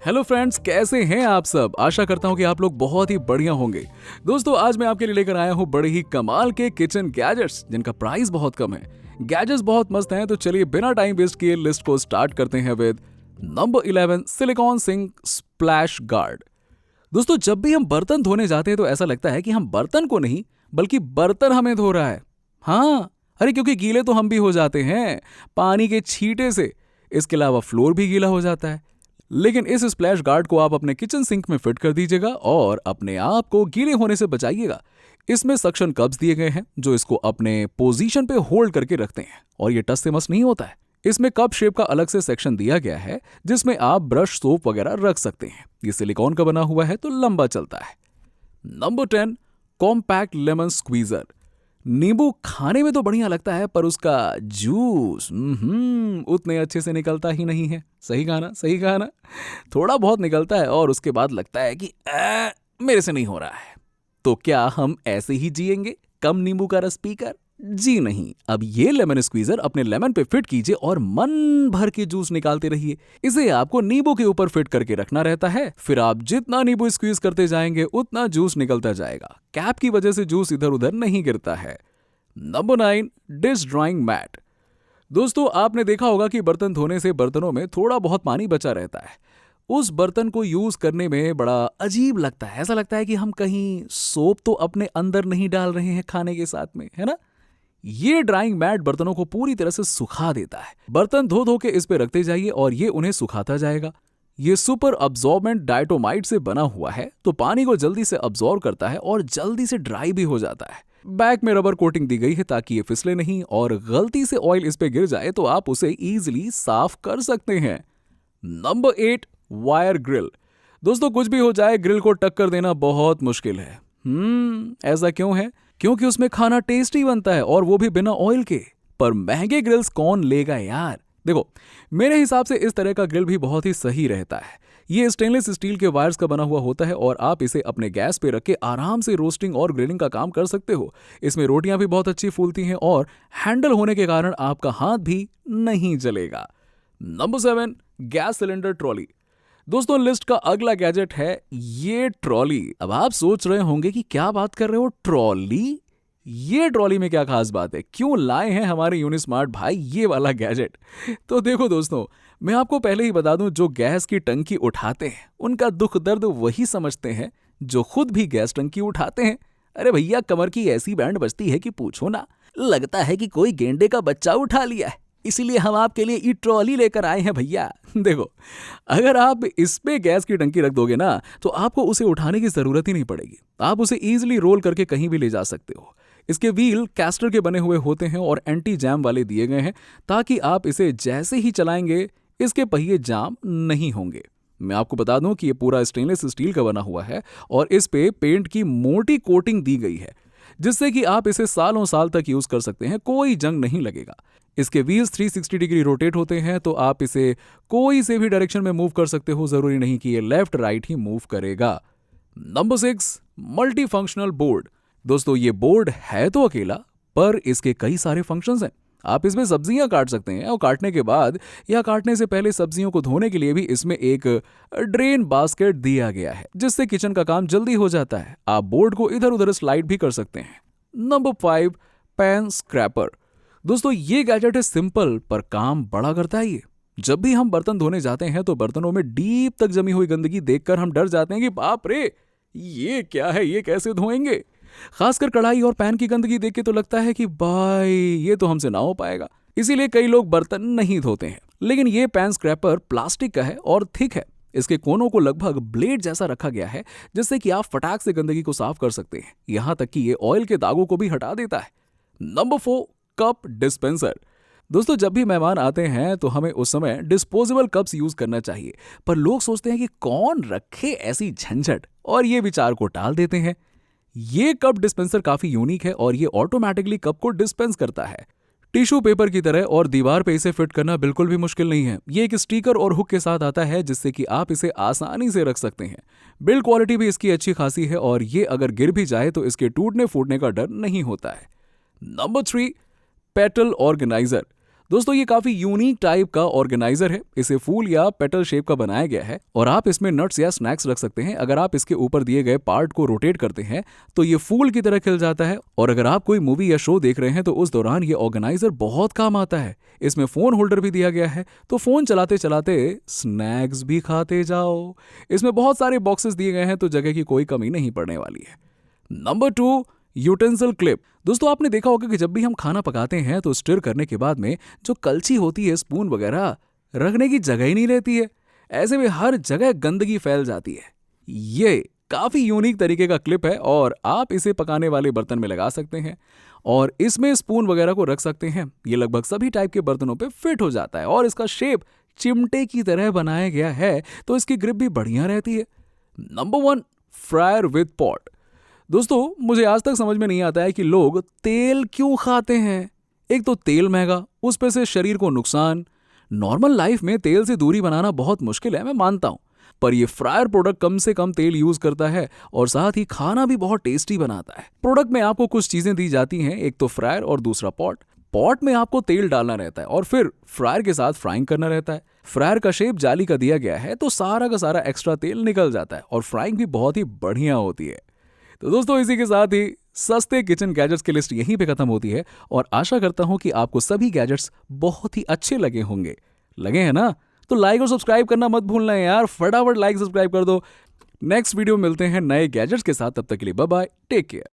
Hello friends, कैसे हैं आप सब। आशा करता हूं कि आप लोग बहुत ही बढ़िया होंगे। दोस्तों, आज मैं आपके लिए लेकर आया हूं बड़े ही कमाल के किचन गैजेट्स जिनका प्राइस बहुत कम है। गैजेट्स बहुत मस्त हैं, तो चलिए बिना टाइम वेस्ट किए लिस्ट को स्टार्ट करते हैं with number 11 silicone sink splash guard. दोस्तों, जब भी हम बर्तन धोने जाते हैं तो ऐसा लगता है कि हम बर्तन को नहीं बल्कि बर्तन हमें धो रहा है। हाँ, अरे क्योंकि गीले तो हम भी हो जाते हैं पानी के छींटे से। इसके अलावा फ्लोर भी गीला हो जाता है। लेकिन इस स्प्लैश गार्ड को आप अपने किचन सिंक में फिट कर दीजिएगा और अपने आप को गीले होने से बचाइएगा। इसमें सक्शन कप्स दिए गए हैं जो इसको अपने पोजीशन पे होल्ड करके रखते हैं और ये टस से मस नहीं होता है। इसमें कप शेप का अलग से सेक्शन दिया गया है जिसमें आप ब्रश, सोप वगैरह रख सकते हैं। ये सिलिकॉन का बना हुआ है तो लंबा चलता है। Number 10 compact lemon squeezer. नींबू खाने में तो बढ़िया लगता है पर उसका जूस उतने अच्छे से निकलता ही नहीं है। सही कहा ना, सही कहा ना। थोड़ा बहुत निकलता है और उसके बाद लगता है कि मेरे से नहीं हो रहा है। तो क्या हम ऐसे ही जिएंगे कम नींबू का रस पीकर? जी नहीं। अब ये लेमन स्क्वीजर अपने लेमन पे फिट कीजिए और मन भर के जूस निकालते रहिए। इसे आपको नींबू के ऊपर फिट करके रखना रहता है। फिर आप जितना नींबू स्क्वीज करते जाएंगे उतना जूस निकलता जाएगा। कैप की वजह से जूस इधर उधर नहीं गिरता है। Number 9 dish drying mat. दोस्तों, आपने देखा होगा कि बर्तन धोने से बर्तनों में थोड़ा बहुत पानी बचा रहता है। उस बर्तन को यूज करने में बड़ा अजीब लगता है। ऐसा लगता है कि हम कहीं सोप तो अपने अंदर नहीं डाल रहे हैं खाने के साथ में, है ना। ये ड्राइंग मैट बर्तनों को पूरी तरह से सुखा देता है। बर्तन धो धो के इस पे रखते जाइए और ये उन्हें सुखाता जाएगा। ये सुपर अब्सॉर्बेंट डायटोमाइट से बना हुआ है तो पानी को जल्दी से अब्सॉर्ब करता है और जल्दी से ड्राई भी हो जाता है। बैक में रबर कोटिंग दी गई है ताकि ये फिसले नहीं और गलती से ऑयल इस पे गिर जाए तो आप उसे इजीली साफ कर सकते हैं। Number 8 wire grill. दोस्तों, कुछ भी हो जाए ग्रिल को टक्कर देना बहुत मुश्किल है। ऐसा क्यों है? क्योंकि उसमें खाना टेस्टी बनता है और वो भी बिना ऑयल के। पर महंगे ग्रिल्स कौन लेगा यार। देखो, मेरे हिसाब से इस तरह का ग्रिल भी बहुत ही सही रहता है। ये स्टेनलेस स्टील के वायर्स का बना हुआ होता है और आप इसे अपने गैस पे रख के आराम से रोस्टिंग और ग्रिलिंग का काम कर सकते हो। इसमें रोटियां भी बहुत अच्छी फूलती हैं और हैंडल होने के कारण आपका हाथ भी नहीं जलेगा। Number 7 gas cylinder trolley. दोस्तों, लिस्ट का अगला गैजेट है ये ट्रॉली। अब आप सोच रहे होंगे कि क्या बात कर रहे हो, ट्रॉली? ये ट्रॉली में क्या खास बात है? क्यों लाए हैं हमारे यूनिस्मार्ट भाई ये वाला गैजेट? तो देखो दोस्तों, मैं आपको पहले ही बता दूं, जो गैस की टंकी उठाते हैं उनका दुख दर्द वही समझते हैं जो खुद भी गैस टंकी उठाते हैं। अरे भैया, कमर की ऐसी बैंड बजती है कि पूछो ना। लगता है कि कोई गेंडे का बच्चा उठा लिया है। इसीलिए हम आपके लिए ये ट्रॉली लेकर आए हैं भैया। देखो, अगर आप इस पे गैस की टंकी रख दोगे ना तो आपको उसे उठाने की जरूरत ही नहीं पड़ेगी। आप उसे इजीली रोल करके कहीं भी ले जा सकते हो। इसके व्हील कैस्टर के बने हुए होते हैं और एंटी जैम वाले दिए गए हैं ताकि आप इसे जैसे ही चलाएंगे इसके पहिए जाम नहीं होंगे। मैं आपको बता दूं कि ये पूरा स्टेनलेस स्टील का बना हुआ है और इस पे पेंट की मोटी कोटिंग दी गई है जिससे कि आप इसे सालों साल तक यूज कर सकते हैं, कोई जंग नहीं लगेगा। इसके व्हील्स 360 डिग्री रोटेट होते हैं तो आप इसे कोई से भी डायरेक्शन में मूव कर सकते हो। जरूरी नहीं कि ये लेफ्ट राइट ही मूव करेगा। Number 6 multi functional board. दोस्तों, ये बोर्ड है तो अकेला पर इसके कई सारे फंक्शंस हैं। आप इसमें सब्जियां काट सकते हैं और काटने के बाद या काटने से पहले सब्जियों को धोने के लिए भी इसमें एक ड्रेन बास्केट दिया गया है जिससे किचन का काम जल्दी हो जाता है। आप बोर्ड को इधर उधर स्लाइड भी कर सकते हैं। Number 5 pan scraper. दोस्तों, ये गैजेट है सिंपल पर काम बड़ा करता है। ये जब भी हम बर्तन धोने जाते हैं तो बर्तनों में डीप तक जमी हुई गंदगी देखकर हम डर जाते हैं कि बाप रे, ये क्या है, ये कैसे धोएंगे। खासकर कढ़ाई और पैन की गंदगी देख के तो लगता है कि भाई ये तो हमसे ना हो पाएगा। इसीलिए कई लोग बर्तन नहीं धोते हैं। लेकिन ये पैन स्क्रैपर प्लास्टिक का है और थिक है। इसके कोनों को लगभग ब्लेड जैसा रखा गया है जिससे कि आप फटाक से गंदगी को साफ कर सकते हैं। यहां तक कि ये ऑयल के दागों को भी हटा देता है। Number 4 cup dispenser. दोस्तों, जब भी मेहमान आते हैं तो हमें उस समय डिस्पोजेबल कप्स यूज करना चाहिए पर लोग सोचते हैं कि कौन रखे ऐसी झंझट और ये विचार को टाल देते हैं। ये कप डिस्पेंसर काफी यूनिक है और ये ऑटोमेटिकली कप को डिस्पेंस करता है टिश्यू पेपर की तरह और दीवार पे इसे फिट करना बिल्कुल भी मुश्किल नहीं है। ये एक स्टिकर और हुक के साथ आता है जिससे कि आप इसे आसानी से रख सकते हैं। बिल्ड क्वालिटी भी इसकी अच्छी खासी है और ये अगर गिर भी जाए तो इसके टूटने फूटने का डर नहीं होता है। Number 3 petal organiser. दोस्तों ये काफी यूनिक टाइप का ऑर्गेनाइजर है। इसे फूल या पेटल शेप का बनाया गया है और आप इसमें नट्स या स्नैक्स रख सकते हैं। अगर आप इसके ऊपर दिए गए पार्ट को रोटेट करते हैं तो ये फूल की तरह खिल जाता है। और अगर आप कोई मूवी या शो देख रहे हैं तो उस दौरान ये ऑर्गेनाइजर बहुत काम आता है। इसमें फोन होल्डर भी दिया गया है, तो फोन चलाते चलाते स्नैक्स भी खाते जाओ। इसमें बहुत सारे बॉक्सेस दिए गए हैं, तो जगह की कोई कमी नहीं पड़ने वाली है। Number 2, utensil clip. दोस्तों आपने देखा होगा कि जब भी हम खाना पकाते हैं तो स्टिर करने के बाद में जो कलछी होती है, स्पून वगैरह रखने की जगह ही नहीं रहती है। ऐसे में हर जगह गंदगी फैल जाती है। ये काफी यूनिक तरीके का क्लिप है और आप इसे पकाने वाले बर्तन में लगा सकते हैं और इसमें स्पून वगैरह को रख सकते हैं। ये लगभग सभी टाइप के बर्तनों पे फिट हो जाता है और इसका शेप चिमटे की तरह बनाया गया है, तो इसकी ग्रिप भी बढ़िया रहती है। Number 1, fryer with pot. दोस्तों मुझे आज तक समझ में नहीं आता है कि लोग तेल क्यों खाते हैं। एक तो तेल महंगा, उस पे से शरीर को नुकसान। नॉर्मल लाइफ में तेल से दूरी बनाना बहुत मुश्किल है, मैं मानता हूं, पर ये फ्रायर प्रोडक्ट कम से कम तेल यूज करता है और साथ ही खाना भी बहुत टेस्टी बनाता है। प्रोडक्ट में आपको कुछ चीजें दी जाती हैं, एक तो फ्रायर और दूसरा पॉट। पॉट में आपको तेल डालना रहता है और फिर फ्रायर के साथ फ्राइंग करना रहता है। फ्रायर का शेप जाली का दिया गया है, तो सारा का सारा एक्स्ट्रा तेल निकल जाता है और फ्राइंग भी बहुत ही बढ़िया होती है। तो दोस्तों इसी के साथ ही सस्ते किचन गैजेट्स की लिस्ट यहीं पे खत्म होती है और आशा करता हूं कि आपको सभी गैजेट्स बहुत ही अच्छे लगे होंगे। लगे हैं ना? तो लाइक और सब्सक्राइब करना मत भूलना है यार, फटाफट लाइक सब्सक्राइब कर दो। नेक्स्ट वीडियो मिलते हैं नए गैजेट्स के साथ, तब तक के लिए बाय बाय, टेक केयर।